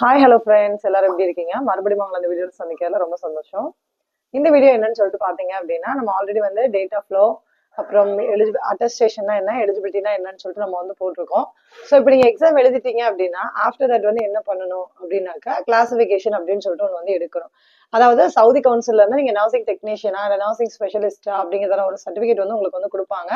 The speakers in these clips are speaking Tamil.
ஹாய் ஹலோ ஃப்ரெண்ட்ஸ், எல்லாரும் எப்படி இருக்கீங்க? மறுபடியும் உங்களை அந்த வீடியோவில் சந்திக்கிறதுல ரொம்ப சந்தோஷம். இந்த வீடியோ என்னன்னு சொல்லிட்டு பார்த்தீங்க அப்படின்னா, நம்ம ஆல்ரெடி வந்து டேட்டா ஃப்ளோ, அப்புறம் அட்டஸ்டேஷன்னா என்ன, எலிஜிபிலிட்டினா என்னன்னு சொல்லிட்டு நம்ம வந்து போட்டிருக்கோம். ஸோ இப்போ நீங்கள் எக்ஸாம் எழுதிட்டீங்க அப்படின்னா, ஆஃப்டர் தட் வந்து என்ன பண்ணணும் அப்படின்னாக்கா, கிளாசிஃபிகேஷன் அப்படின்னு சொல்லிட்டு ஒன்று வந்து எடுக்கணும். அதாவது சவுதி கவுன்சில்ல இருந்து நீங்கள் நர்சிங் டெக்னீஷியனா இல்லை நர்சிங் ஸ்பெஷலிஸ்டா அப்படிங்கிற ஒரு சர்டிஃபிகேட் வந்து உங்களுக்கு வந்து கொடுப்பாங்க.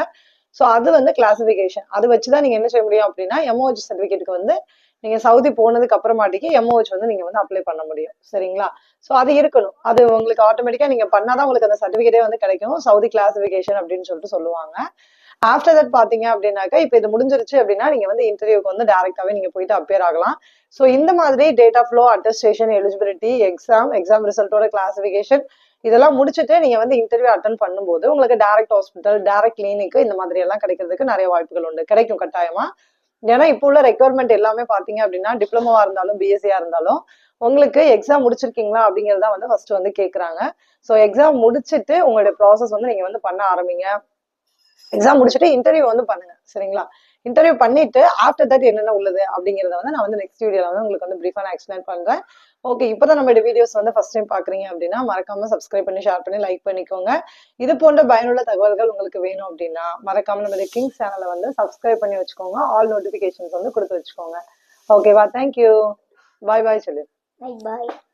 ஸோ அது வந்து கிளாசிஃபிகேஷன். அது வச்சுதான் நீங்க என்ன செய்ய முடியும் அப்படின்னா, எம்ஓஹெச் சர்டிஃபிகேட்டுக்கு வந்து நீங்க சவுதி போனதுக்கு அப்புறமாட்டிக்கு எம்ஓஹெச் வந்து நீங்க வந்து அப்ளை பண்ண முடியும். சரிங்களா? ஸோ அது இருக்கணும். அது உங்களுக்கு ஆட்டோமேட்டிக்கா நீங்க பண்ணாதான் உங்களுக்கு அந்த சர்டிஃபிகேட்டே வந்து கிடைக்கும். சவுதி கிளாசிஃபிகேஷன் அப்படின்னு சொல்லிட்டு சொல்லுவாங்க. ஆஃப்டர் தட் பாத்தீங்க அப்படின்னாக்கா, இப்ப இது முடிஞ்சிருச்சு அப்படின்னா நீங்க வந்து இன்டர்வியூக்கு வந்து டைரக்டாவே நீங்க போயிட்டு அப்பியர் ஆகலாம். ஸோ இந்த மாதிரி data flow, attestation, eligibility, exam ரிசல்ட்டோட கிளாசிஃபிகேஷன் இதெல்லாம் முடிச்சுட்டு நீங்க வந்து இன்டர்வியூ அட்டன் பண்ணும்போது உங்களுக்கு டைரக்ட் ஹாஸ்பிட்டல், டைரக்ட் கிளினிக் இந்த மாதிரி எல்லாம் கிடைக்கிறதுக்கு நிறைய வாய்ப்புகள் உண்டு. கிடைக்கும் கட்டாயமா. ஏன்னா இப்போ உள்ள ரெக்யர்மெண்ட் எல்லாமே பாத்தீங்க அப்படின்னா டிப்ளமோவா இருந்தாலும் பிஎஸ்சியா இருந்தாலும் உங்களுக்கு எக்ஸாம் முடிச்சிருக்கீங்களா அப்படிங்கறத வந்து ஃபர்ஸ்ட் வந்து கேக்குறாங்க. ஸோ எக்ஸாம் முடிச்சுட்டு உங்களுடைய ப்ராசஸ் வந்து நீங்க வந்து பண்ண ஆரம்பிங்க. எக்ஸாம் முடிச்சுட்டு இன்டர்வியூ வந்து பண்ணுங்க. சரிங்களா? இன்டர்வியூ பண்ணிட்டு ஆஃப்டர் தட் என்னென்ன உள்ளது அப்படிங்கறத வந்து நான் வந்து நெக்ஸ்ட் வீடியோல வந்து உங்களுக்கு வந்து பிரீஃபா நான் எக்ஸ்பிளைன் பண்றேன். ஓகே, இப்பதான் நம்ம வீடியோஸ் வந்து ஃபர்ஸ்ட் டைம் பாக்குறீங்க அப்படின்னா மறக்காம சப்ஸ்கிரைப் பண்ணி ஷேர் பண்ணி லைக் பண்ணிக்கோங்க. இது போன்ற பயனுள்ள தகவல்கள் உங்களுக்கு வேணும் அப்படின்னா மறக்காம நம்ம கிங்ஸ் சேனலை வந்து சப்ஸ்கிரைப் பண்ணி வச்சுக்கோங்க. ஆல் நோட்டிபிகேஷன்ஸ் வந்து கொடுத்து வச்சுக்கோங்க. ஓகேவா? தேங்க்யூ. பாய் பாய் சொல்லு. Bye bye.